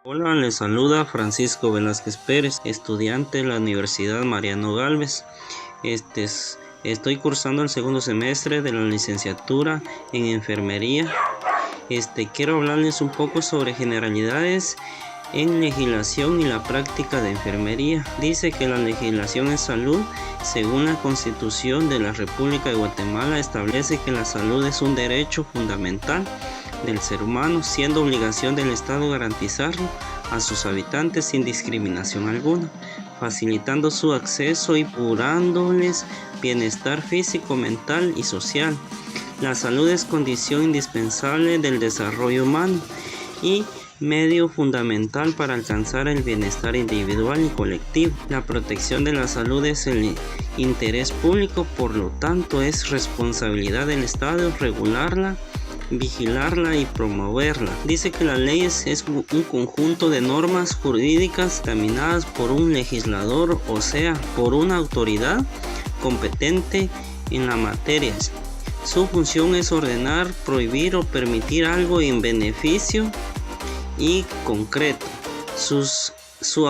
Hola, les saluda Francisco Velázquez Pérez, estudiante de la Universidad Mariano Gálvez. Estoy cursando el segundo semestre de la licenciatura en enfermería. Quiero hablarles un poco sobre generalidades en legislación y la práctica de enfermería. Dice que la legislación en salud, según la Constitución de la República de Guatemala, establece que la salud es un derecho fundamental del ser humano, siendo obligación del Estado garantizarlo a sus habitantes sin discriminación alguna, facilitando su acceso y procurándoles bienestar físico, mental y social. La salud es condición indispensable del desarrollo humano y medio fundamental para alcanzar el bienestar individual y colectivo. La protección de la salud es el interés público, por lo tanto es responsabilidad del Estado regularla, vigilarla y promoverla. Dice que la ley es un conjunto de normas jurídicas dictaminadas por un legislador, o sea, por una autoridad competente en la materia. Su función es ordenar, prohibir o permitir algo en beneficio y concreto. Su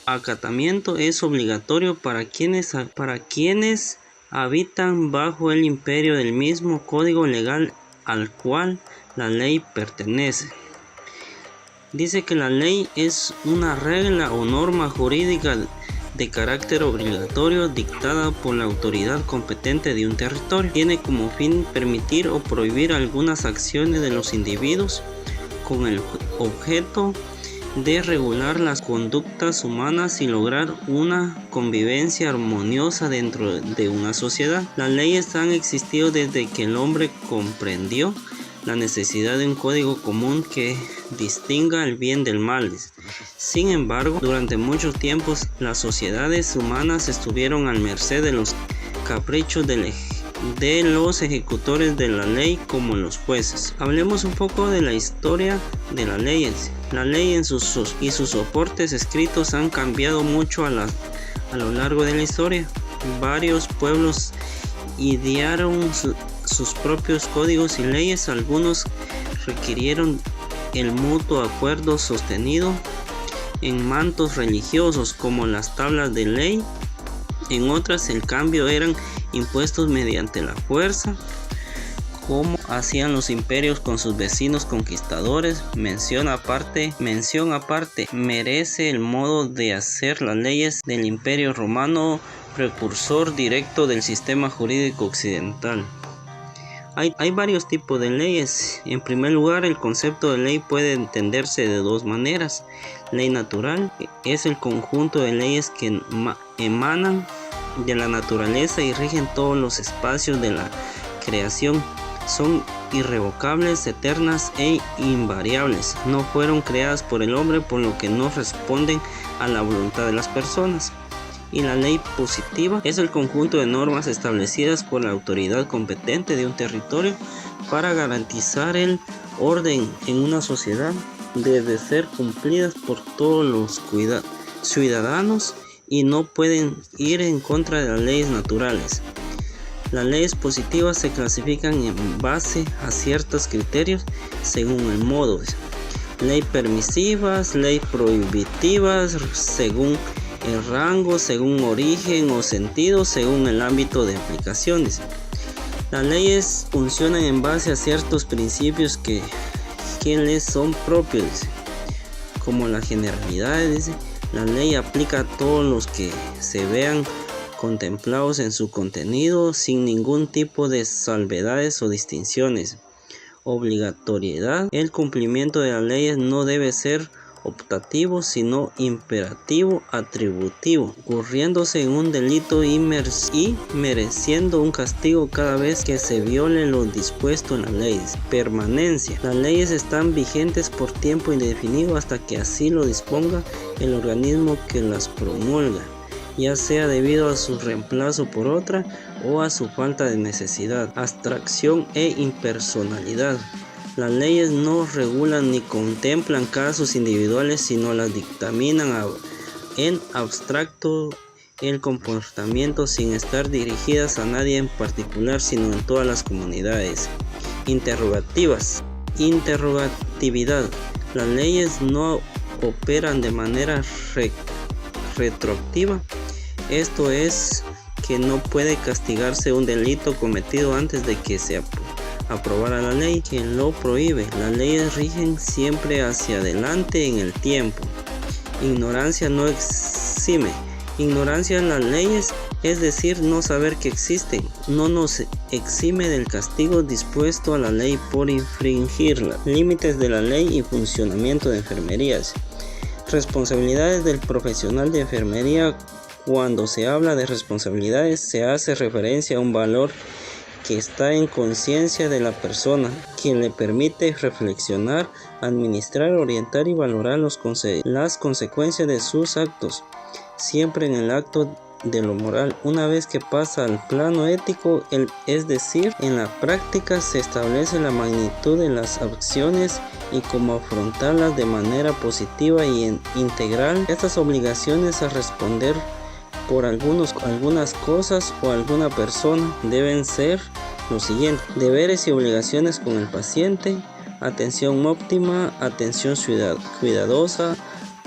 acatamiento es obligatorio para quienes habitan bajo el imperio del mismo código legal al cual la ley pertenece. Dice que la ley es una regla o norma jurídica de carácter obligatorio dictada por la autoridad competente de un territorio. Tiene como fin permitir o prohibir algunas acciones de los individuos con el objeto de regular las conductas humanas y lograr una convivencia armoniosa dentro de una sociedad. Las leyes han existido desde que el hombre comprendió la necesidad de un código común que distinga el bien del mal. Sin embargo, durante muchos tiempos las sociedades humanas estuvieron al merced de los caprichos de los ejecutores de la ley, como los jueces. Hablemos un poco de la historia de las leyes. La ley y sus soportes escritos han cambiado mucho a lo largo de la historia. Varios pueblos idearon sus propios códigos y leyes. Algunos requirieron el mutuo acuerdo sostenido en mantos religiosos, como las tablas de ley. En otras, el cambio eran impuestos mediante la fuerza, como hacían los imperios con sus vecinos conquistadores. Mención aparte merece el modo de hacer las leyes del Imperio Romano, precursor directo del sistema jurídico occidental. Hay varios tipos de leyes. En primer lugar, el concepto de ley puede entenderse de dos maneras. Ley natural es el conjunto de leyes que emanan de la naturaleza y rigen todos los espacios de la creación. Son irrevocables, eternas e invariables. No fueron creadas por el hombre, por lo que no responden a la voluntad de las personas. Y la ley positiva es el conjunto de normas establecidas por la autoridad competente de un territorio para garantizar el orden en una sociedad. Debe ser cumplidas por todos los ciudadanos y no pueden ir en contra de las leyes naturales. Las leyes positivas se clasifican en base a ciertos criterios según el modo. Ley permisivas, ley prohibitivas, según el rango, según origen o sentido, según el ámbito de aplicaciones. Las leyes funcionan en base a ciertos principios que les son propios, como la generalidad. La ley aplica a todos los que se vean contemplados en su contenido sin ningún tipo de salvedades o distinciones. Obligatoriedad. El cumplimiento de las leyes no debe ser optativo, sino imperativo atributivo, ocurriéndose en un delito y mereciendo un castigo cada vez que se viole lo dispuesto en las leyes. Permanencia. Las leyes están vigentes por tiempo indefinido hasta que así lo disponga el organismo que las promulga, ya sea debido a su reemplazo por otra o a su falta de necesidad. Abstracción e impersonalidad. Las leyes no regulan ni contemplan casos individuales, sino las dictaminan en abstracto el comportamiento sin estar dirigidas a nadie en particular, sino en todas las comunidades. Interrogatividad. Las leyes no operan de manera retroactiva. Esto es que no puede castigarse un delito cometido antes de que se aprobara la ley que lo prohíbe. Las leyes rigen siempre hacia adelante en el tiempo. Ignorancia no exime. Ignorancia en las leyes, es decir, no saber que existen, no nos exime del castigo dispuesto a la ley por infringirla. Límites de la ley y funcionamiento de enfermerías. Responsabilidades del profesional de enfermería. Cuando se habla de responsabilidades, se hace referencia a un valor que está en conciencia de la persona, quien le permite reflexionar, administrar, orientar y valorar las consecuencias de sus actos, siempre en el acto de lo moral. Una vez que pasa al plano ético, es decir, en la práctica, se establece la magnitud de las acciones y cómo afrontarlas de manera positiva y integral. Estas obligaciones a responder por algunas cosas o alguna persona deben ser los siguientes: deberes y obligaciones con el paciente, atención óptima, atención cuidadosa,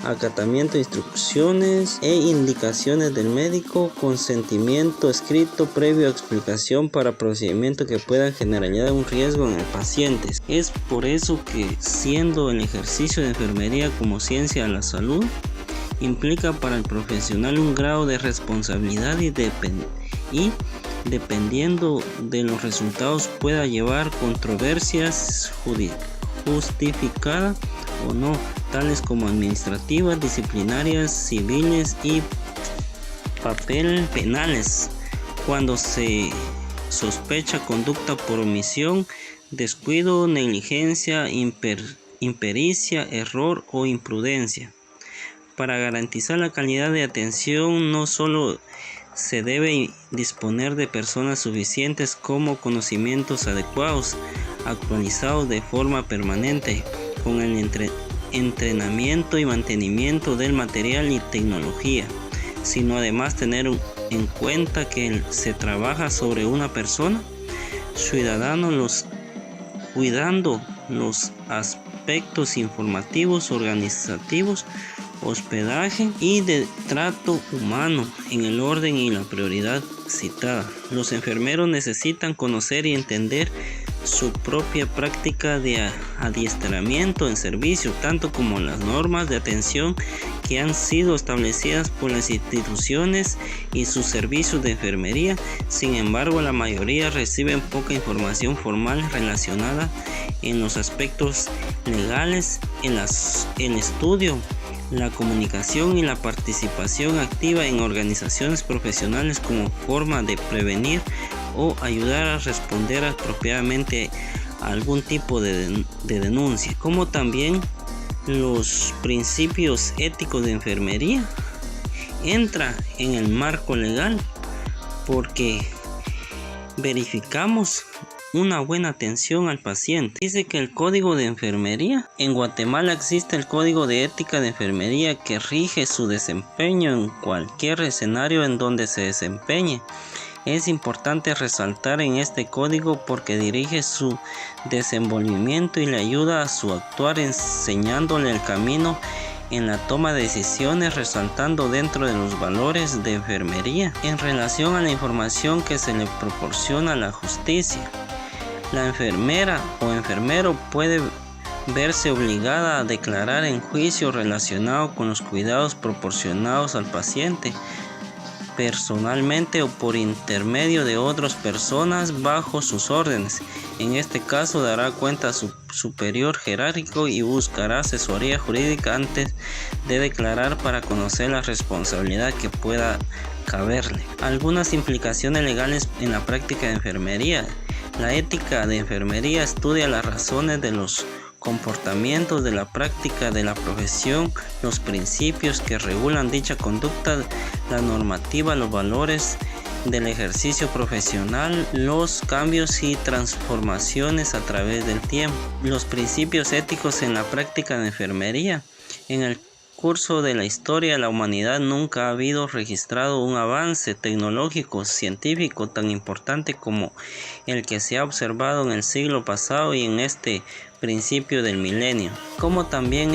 acatamiento de instrucciones e indicaciones del médico, consentimiento escrito previo a explicación para procedimientos que puedan generar un riesgo en el paciente. Es por eso que, siendo el ejercicio de enfermería como ciencia de la salud, implica para el profesional un grado de responsabilidad y dependiendo de los resultados pueda llevar controversias justificadas o no, tales como administrativas, disciplinarias, civiles y penales, cuando se sospecha conducta por omisión, descuido, negligencia, impericia, error o imprudencia. Para garantizar la calidad de atención, no solo se debe disponer de personas suficientes como conocimientos adecuados, actualizados de forma permanente, con el entrenamiento y mantenimiento del material y tecnología, sino además tener en cuenta que se trabaja sobre una persona, cuidando los aspectos informativos, organizativos, hospedaje y de trato humano en el orden y la prioridad citada. Los enfermeros necesitan conocer y entender su propia práctica de adiestramiento en servicio, tanto como las normas de atención que han sido establecidas por las instituciones y sus servicios de enfermería. Sin embargo, la mayoría reciben poca información formal relacionada en los aspectos legales, el estudio, la comunicación y la participación activa en organizaciones profesionales como forma de prevenir o ayudar a responder apropiadamente a algún tipo de denuncia, como también los principios éticos de enfermería. Entra en el marco legal porque verificamos una buena atención al paciente. Dice que el código de enfermería. En Guatemala existe el código de ética de enfermería que rige su desempeño en cualquier escenario en donde se desempeñe. Es importante resaltar en este código porque dirige su desenvolvimiento y le ayuda a su actuar, enseñándole el camino en la toma de decisiones, resaltando dentro de los valores de enfermería en relación a la información que se le proporciona a la justicia. La enfermera o enfermero puede verse obligada a declarar en juicio relacionado con los cuidados proporcionados al paciente, personalmente o por intermedio de otras personas bajo sus órdenes. En este caso dará cuenta a su superior jerárquico y buscará asesoría jurídica antes de declarar para conocer la responsabilidad que pueda caberle. Algunas implicaciones legales en la práctica de enfermería. La ética de enfermería estudia las razones de los comportamientos de la práctica de la profesión, los principios que regulan dicha conducta, la normativa, los valores del ejercicio profesional, los cambios y transformaciones a través del tiempo. Los principios éticos en la práctica de enfermería. En el curso de la historia de la humanidad nunca ha habido registrado un avance tecnológico científico tan importante como el que se ha observado en el siglo pasado y en este principio del milenio, como también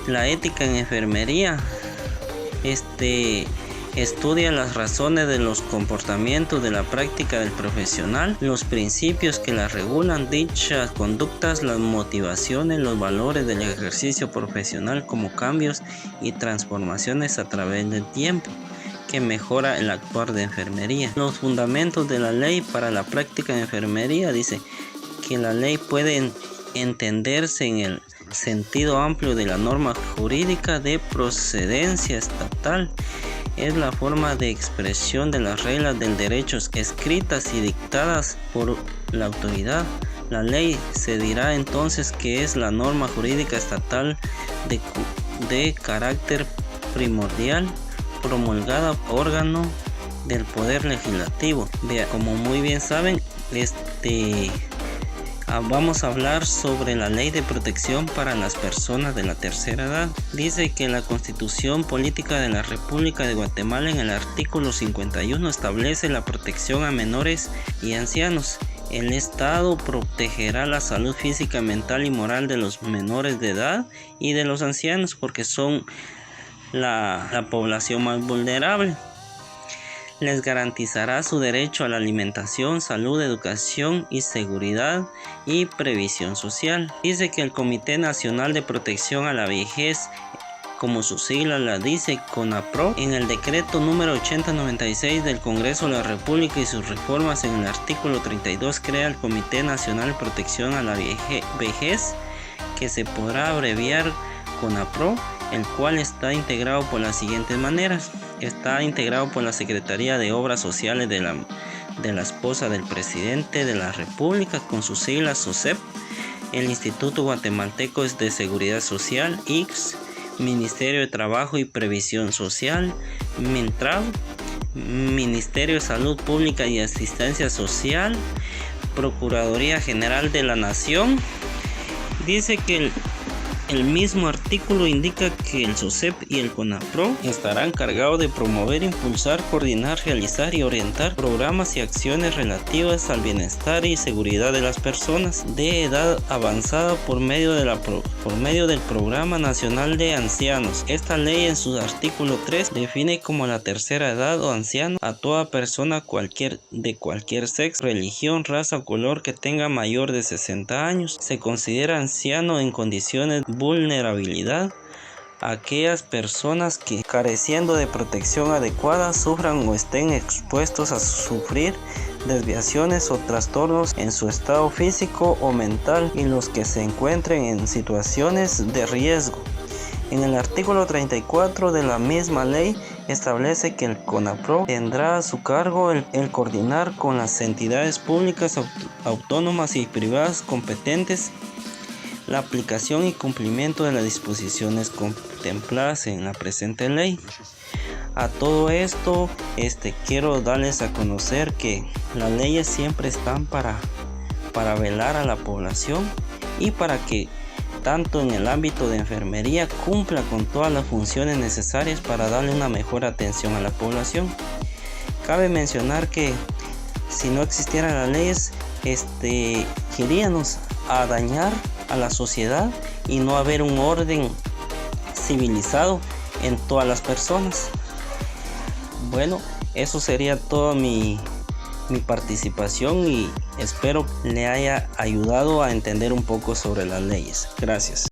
La ética en enfermería estudia las razones de los comportamientos de la práctica del profesional, los principios que la regulan, dichas conductas, las motivaciones, los valores del ejercicio profesional como cambios y transformaciones a través del tiempo que mejora el actuar de enfermería. Los fundamentos de la ley para la práctica de enfermería dice que la ley puede entenderse en el sentido amplio de la norma jurídica de procedencia estatal. Es la forma de expresión de las reglas del derecho escritas y dictadas por la autoridad. La ley se dirá entonces que es la norma jurídica estatal de carácter primordial promulgada por órgano del poder legislativo. Como muy bien saben, vamos a hablar sobre la ley de protección para las personas de la tercera edad. Dice que la Constitución Política de la República de Guatemala en el artículo 51 establece la protección a menores y ancianos. El Estado protegerá la salud física, mental y moral de los menores de edad y de los ancianos porque son la población más vulnerable. Les garantizará su derecho a la alimentación, salud, educación y seguridad y previsión social. Dice que el Comité Nacional de Protección a la Vejez, como su sigla la dice, CONAPRO, en el decreto número 8096 del Congreso de la República y sus reformas en el artículo 32 crea el Comité Nacional de Protección a la Vejez, que se podrá abreviar CONAPRO, el cual está integrado por las siguientes maneras. Está integrado por la Secretaría de Obras Sociales de la esposa del Presidente de la República, con sus siglas SOSEP, el Instituto Guatemalteco de Seguridad Social, ICS, Ministerio de Trabajo y Previsión Social, MINTRAB, Ministerio de Salud Pública y Asistencia Social, Procuraduría General de la Nación. Dice que el mismo artículo indica que el SOSEP y el CONAPRO estarán encargados de promover, impulsar, coordinar, realizar y orientar programas y acciones relativas al bienestar y seguridad de las personas de edad avanzada por medio del Programa Nacional de Ancianos. Esta ley en su artículo 3 define como la tercera edad o anciano a toda persona de cualquier sexo, religión, raza o color que tenga mayor de 60 años. Se considera anciano en condiciones de vulnerabilidad aquellas personas que, careciendo de protección adecuada, sufran o estén expuestos a sufrir desviaciones o trastornos en su estado físico o mental, y los que se encuentren en situaciones de riesgo. En el artículo 34 de la misma ley establece que el CONAPRO tendrá a su cargo el coordinar con las entidades públicas, autónomas y privadas competentes la aplicación y cumplimiento de las disposiciones contempladas en la presente ley. A todo esto, quiero darles a conocer que las leyes siempre están para velar a la población y para que tanto en el ámbito de enfermería cumpla con todas las funciones necesarias para darle una mejor atención a la población. Cabe mencionar que si no existieran las leyes, iríamos a dañar a la sociedad y no haber un orden civilizado en todas las personas. Bueno, eso sería toda mi participación y espero le haya ayudado a entender un poco sobre las leyes. Gracias.